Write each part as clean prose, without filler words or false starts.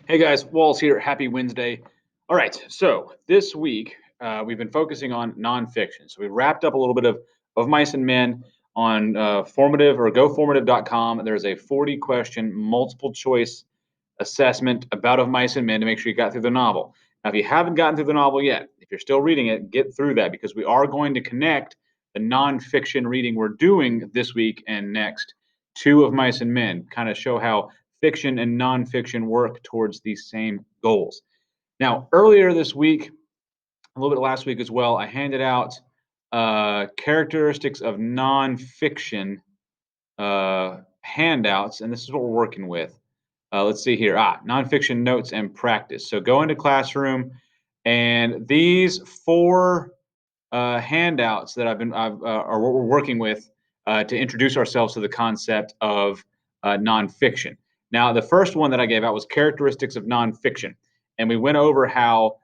Hey guys, Walls here. Happy Wednesday. All right, so this week we've been focusing on nonfiction. So we wrapped up a little bit of Mice and Men on formative or goformative.com. There's a 40 question multiple choice assessment about Of Mice and Men to make sure you got through the novel. Now, if you haven't gotten through the novel yet, if you're still reading it, get through that because we are going to connect the nonfiction reading we're doing this week and next to Of Mice and Men, kind of show how fiction and nonfiction work towards these same goals. Now, earlier this week, a little bit last week as well, I handed out characteristics of nonfiction handouts, and this is what we're working with. Let's see here. Nonfiction notes and practice. So go into classroom, and these four handouts that are what we're working with to introduce ourselves to the concept of nonfiction. Now, the first one that I gave out was characteristics of nonfiction, and we went over how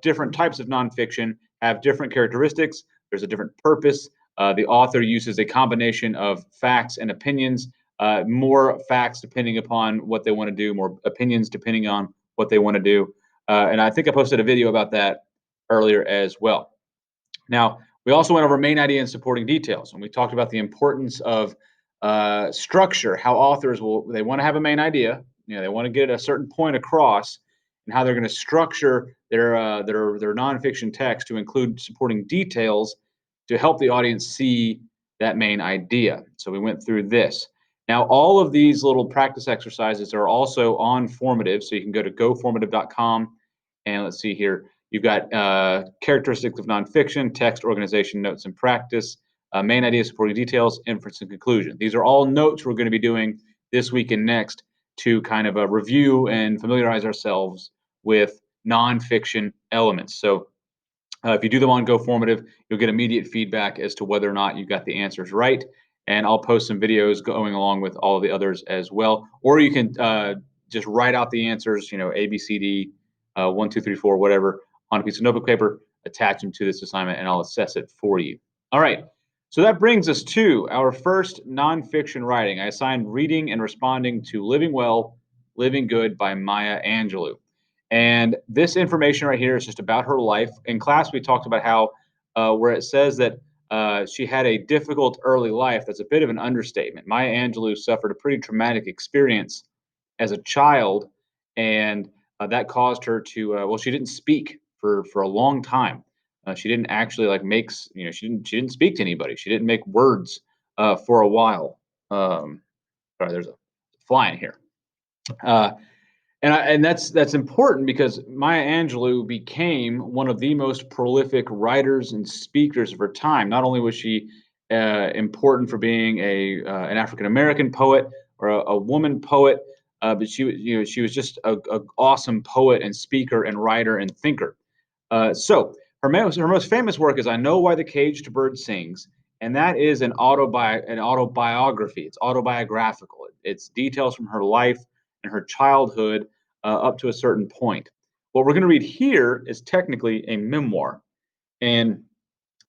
different types of nonfiction have different characteristics. There's a different purpose. The author uses a combination of facts and opinions, more facts depending upon what they want to do, more opinions depending on what they want to do. And I think I posted a video about that earlier as well. Now, we also went over main idea and supporting details, and we talked about the importance of structure, how authors they want to have a main idea, they want to get a certain point across, and how they're going to structure their nonfiction text to include supporting details to help the audience see that main idea. So we went through this. Now, all of these little practice exercises are also on Formative, so you can go to goformative.com, and let's see here. You've got characteristics of nonfiction, text, organization, notes, and practice, main idea, supporting details, inference, and conclusion. These are all notes we're going to be doing this week and next to kind of review and familiarize ourselves with nonfiction elements. So if you do them on GoFormative, you'll get immediate feedback as to whether or not you got the answers right. And I'll post some videos going along with all of the others as well. Or you can just write out the answers, A, B, C, D, 1, 2, 3, 4, whatever, on a piece of notebook paper, attach them to this assignment, and I'll assess it for you. All right. So that brings us to our first nonfiction writing. I assigned reading and responding to Living Well, Living Good by Maya Angelou. And this information right here is just about her life. In class, we talked about how where it says that she had a difficult early life, that's a bit of an understatement. Maya Angelou suffered a pretty traumatic experience as a child, and that caused her to, she didn't speak for a long time. She didn't actually she didn't speak to anybody. She didn't make words for a while. Sorry, there's a fly in here. And that's important because Maya Angelou became one of the most prolific writers and speakers of her time. Not only was she important for being an African American poet or a woman poet, but she was just a awesome poet and speaker and writer and thinker. So her most famous work is "I Know Why the Caged Bird Sings," and that is an autobiography. It's autobiographical. It's details from her life and her childhood up to a certain point. What we're going to read here is technically a memoir. And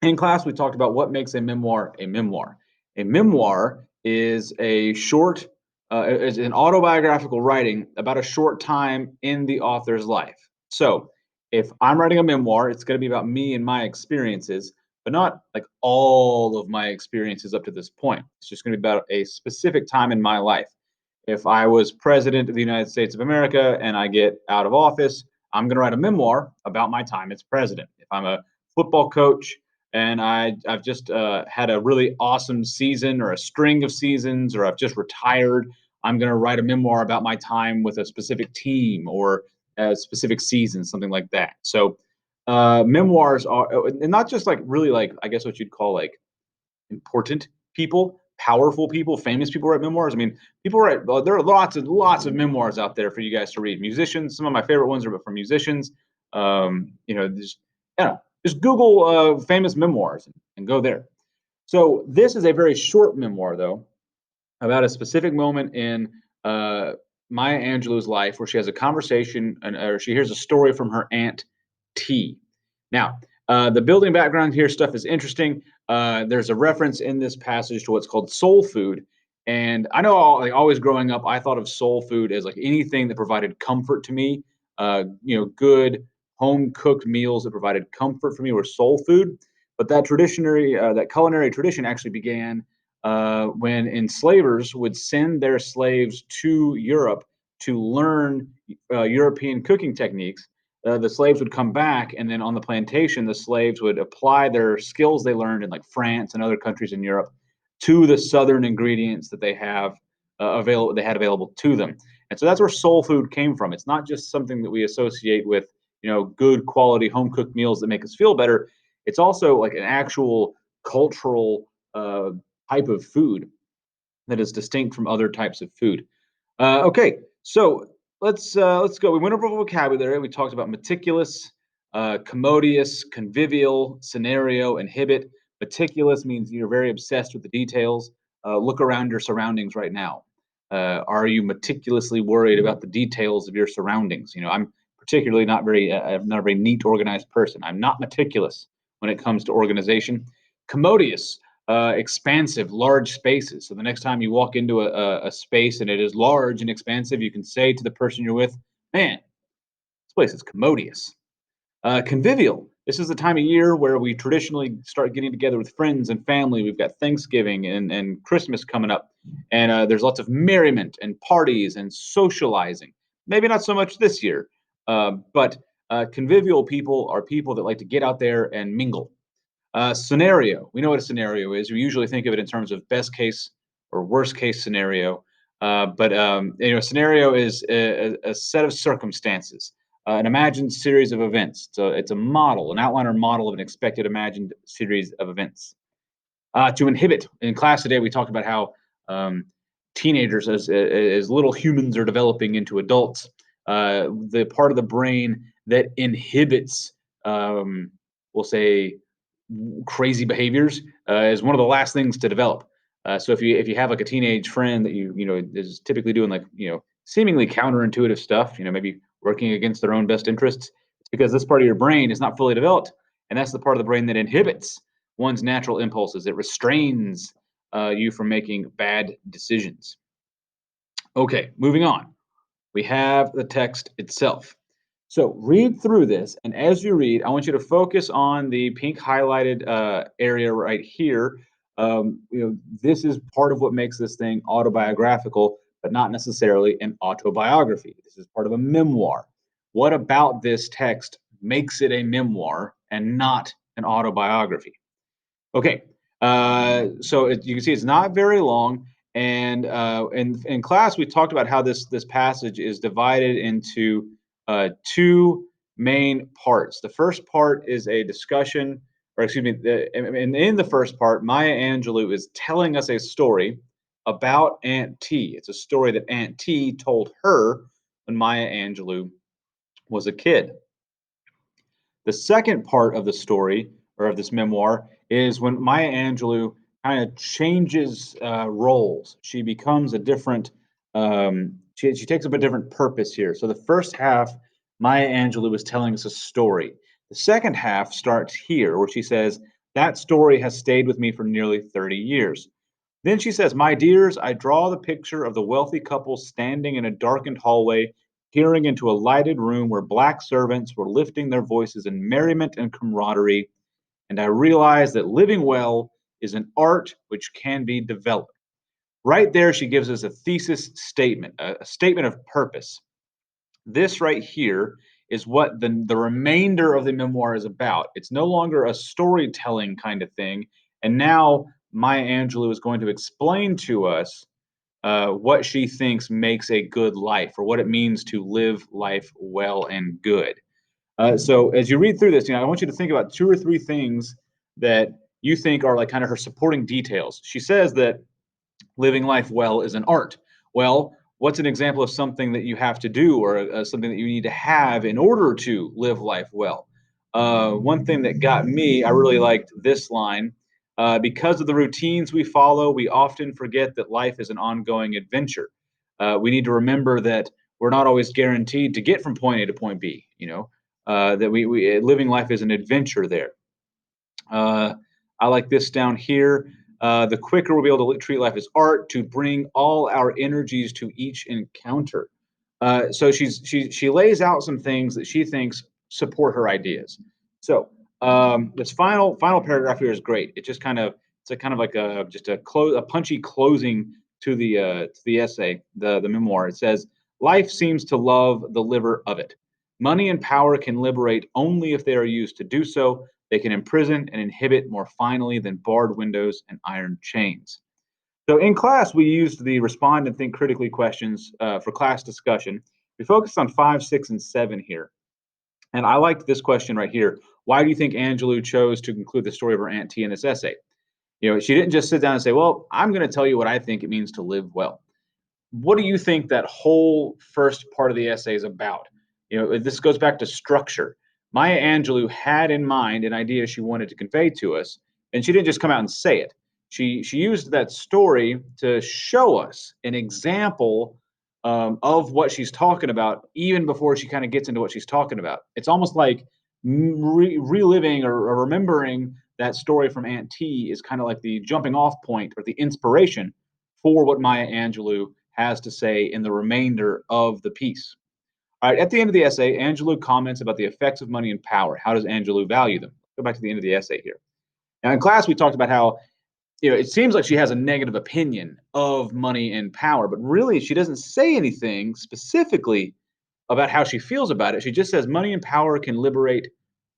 in class, we talked about what makes a memoir a memoir. A memoir is is an autobiographical writing about a short time in the author's life. So if I'm writing a memoir, it's going to be about me and my experiences, but not like all of my experiences up to this point. It's just going to be about a specific time in my life. If I was president of the United States of America and I get out of office, I'm going to write a memoir about my time as president. If I'm a football coach and I've just had a really awesome season or a string of seasons, or I've just retired, I'm going to write a memoir about my time with a specific team or a specific season, something like that. So memoirs are, and not just like really like, I guess what you'd call like important people, powerful people, famous people write memoirs. I mean, people write. Well, there are lots of memoirs out there for you guys to read. Musicians, some of my favorite ones are from musicians. Just Google famous memoirs and go there. So this is a very short memoir, though, about a specific moment in Maya Angelou's life where she has a conversation or she hears a story from her aunt T. Now, the building background here stuff is interesting. There's a reference in this passage to what's called soul food. And I know, like always growing up, I thought of soul food as like anything that provided comfort to me. Good home cooked meals that provided comfort for me were soul food. But that culinary tradition actually began when enslavers would send their slaves to Europe to learn European cooking techniques. The slaves would come back, and then on the plantation, the slaves would apply their skills they learned in like France and other countries in Europe to the southern ingredients that they had available to them. And so that's where soul food came from. It's not just something that we associate with, good quality home cooked meals that make us feel better. It's also like an actual cultural type of food that is distinct from other types of food. Okay, so let's go. We went over vocabulary. We talked about meticulous, commodious, convivial, scenario, inhibit. Meticulous means you're very obsessed with the details. Look around your surroundings right now. Are you meticulously worried about the details of your surroundings? I'm particularly I'm not a very neat, organized person. I'm not meticulous when it comes to organization. Commodious, expansive, large spaces. So the next time you walk into a space and it is large and expansive, you can say to the person you're with, "Man, this place is commodious." Convivial. This is the time of year where we traditionally start getting together with friends and family. We've got Thanksgiving and Christmas coming up, and there's lots of merriment and parties and socializing. Maybe not so much this year, but convivial people are people that like to get out there and mingle. Scenario. We know what a scenario is. We usually think of it in terms of best case or worst case scenario. But scenario is a set of circumstances, an imagined series of events. So it's a model, an outline or model of an expected imagined series of events. To inhibit. In class today, we talked about how teenagers, as little humans, are developing into adults. The part of the brain that inhibits, we'll say, crazy behaviors is one of the last things to develop. So if you have like a teenage friend that is typically doing like seemingly counterintuitive stuff, maybe working against their own best interests, it's because this part of your brain is not fully developed, and that's the part of the brain that inhibits one's natural impulses. It restrains you from making bad decisions. Okay, moving on. We have the text itself. So read through this, and as you read, I want you to focus on the pink highlighted area right here. This is part of what makes this thing autobiographical, but not necessarily an autobiography. This is part of a memoir. What about this text makes it a memoir and not an autobiography? Okay, you can see it's not very long, and in class we talked about how this passage is divided into two main parts. The first part is a discussion, or excuse me, in the first part, Maya Angelou is telling us a story about Aunt T. It's a story that Aunt T told her when Maya Angelou was a kid. The second part of the story, or of this memoir, is when Maya Angelou kind of changes roles. She becomes a different. She takes up a different purpose here. So the first half, Maya Angelou is telling us a story. The second half starts here, where she says that story has stayed with me for nearly 30 years. Then she says, "My dears, I draw the picture of the wealthy couple standing in a darkened hallway, peering into a lighted room where black servants were lifting their voices in merriment and camaraderie. And I realize that living well is an art which can be developed." Right there, she gives us a thesis statement, a statement of purpose. This right here is what the remainder of the memoir is about. It's no longer a storytelling kind of thing. And now Maya Angelou is going to explain to us what she thinks makes a good life, or what it means to live life well and good. So as you read through this, I want you to think about two or three things that you think are like kind of her supporting details. She says that living life well is an art. Well, what's an example of something that you have to do, or something that you need to have in order to live life well? One thing that got me, I really liked this line. Because of the routines we follow, we often forget that life is an ongoing adventure. We need to remember that we're not always guaranteed to get from point A to point B. That we living life is an adventure there. I like this down here. The quicker we'll be able to treat life as art, to bring all our energies to each encounter. So she lays out some things that she thinks support her ideas. So this final paragraph here is great. It just kind of it's a kind of like a just a punchy closing to the essay, the memoir. It says, "Life seems to love the liver of it. Money and power can liberate only if they are used to do so. They can imprison and inhibit more finely than barred windows and iron chains." So in class, we used the respond and think critically questions for class discussion. We focused on 5, 6, and 7 here. And I liked this question right here. Why do you think Angelou chose to conclude the story of her Aunt T in this essay? She didn't just sit down and say, well, I'm going to tell you what I think it means to live well. What do you think that whole first part of the essay is about? This goes back to structure. Maya Angelou had in mind an idea she wanted to convey to us, and she didn't just come out and say it. She used that story to show us an example of what she's talking about, even before she kind of gets into what she's talking about. It's almost like reliving or remembering that story from Aunt T is kind of like the jumping off point or the inspiration for what Maya Angelou has to say in the remainder of the piece. All right, at the end of the essay, Angelou comments about the effects of money and power. How does Angelou value them? Go back to the end of the essay here. Now, in class, we talked about how it seems like she has a negative opinion of money and power, but really she doesn't say anything specifically about how she feels about it. She just says money and power can liberate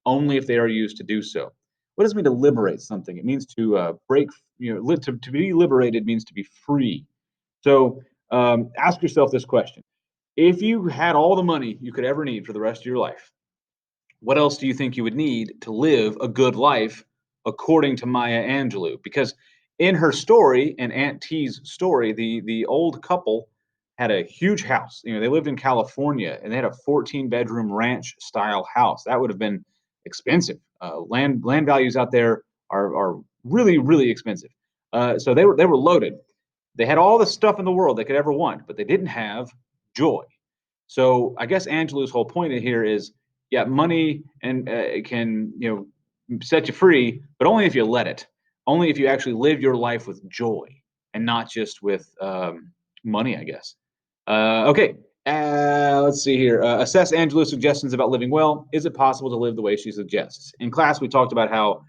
only if they are used to do so. What does it mean to liberate something? It means to break, to be liberated means to be free. So ask yourself this question. If you had all the money you could ever need for the rest of your life, what else do you think you would need to live a good life according to Maya Angelou? Because in her story, in Aunt T's story, the old couple had a huge house. They lived in California and they had a 14-bedroom ranch style house. That would have been expensive. Land values out there are really really expensive. So they were loaded. They had all the stuff in the world they could ever want, but they didn't have joy. So I guess Angelou's whole point in here is, yeah, money and can set you free, but only if you let it. Only if you actually live your life with joy and not just with money, I guess. Okay, let's see here. Assess Angelou's suggestions about living well. Is it possible to live the way she suggests? In class, we talked about how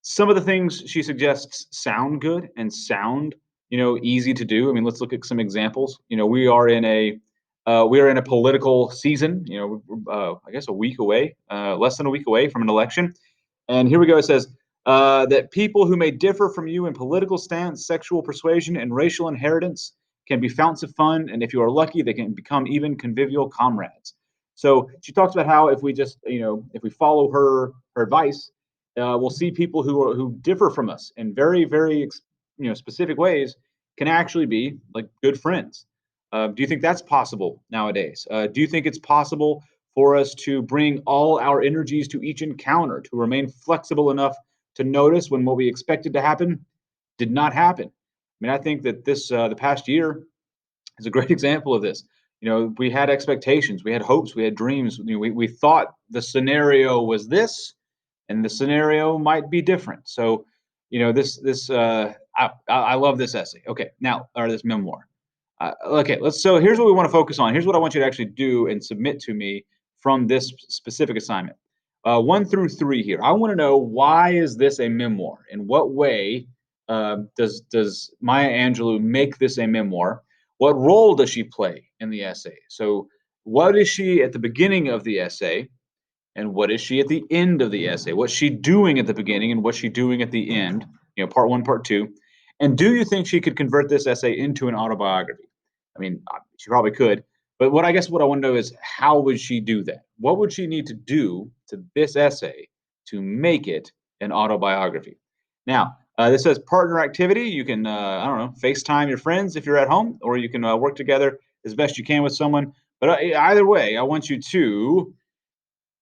some of the things she suggests sound good and sound, easy to do. I mean, let's look at some examples. We are in a political season. I guess a week away, less than a week away from an election. And here we go. It says that people who may differ from you in political stance, sexual persuasion, and racial inheritance can be founts of fun, and if you are lucky, they can become even convivial comrades. So she talks about how if we just, if we follow her advice, we'll see people who differ from us in very, very, specific ways can actually be like good friends. Do you think that's possible nowadays? Do you think it's possible for us to bring all our energies to each encounter, to remain flexible enough to notice when what we expected to happen did not happen? I mean, I think that the past year is a great example of this. We had expectations, we had hopes, we had dreams. We thought the scenario was this, and the scenario might be different. So, I love this essay. Okay, now or this memoir. Okay, so here's what we want to focus on. Here's what I want you to actually do and submit to me from this specific assignment. 1 through 3 here. I want to know, why is this a memoir? In what way does Maya Angelou make this a memoir? What role does she play in the essay? So what is she at the beginning of the essay? And what is she at the end of the essay? What's she doing at the beginning and what's she doing at the end? Part one, part two. And do you think she could convert this essay into an autobiography? I mean, she probably could. But what I want to know is, how would she do that? What would she need to do to this essay to make it an autobiography? Now, this says partner activity. You can, I don't know, FaceTime your friends if you're at home, or you can work together as best you can with someone. But either way, I want you to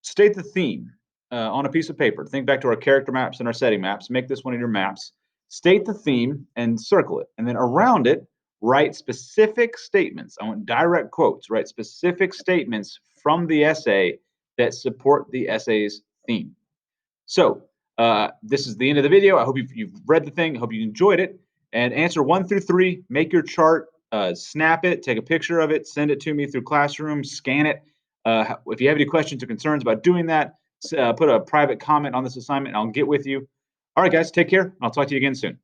state the theme on a piece of paper. Think back to our character maps and our setting maps. Make this one of your maps. State the theme and circle it. And then around it, write specific statements. I want direct quotes. Write specific statements from the essay that support the essay's theme. So This is the end of the video. I hope you've read the thing. I hope you enjoyed it. And answer 1 through 3. Make your chart. Snap it. Take a picture of it. Send it to me through Classroom. Scan it. If you have any questions or concerns about doing that, put a private comment on this assignment, and I'll get with you. All right, guys. Take care. I'll talk to you again soon.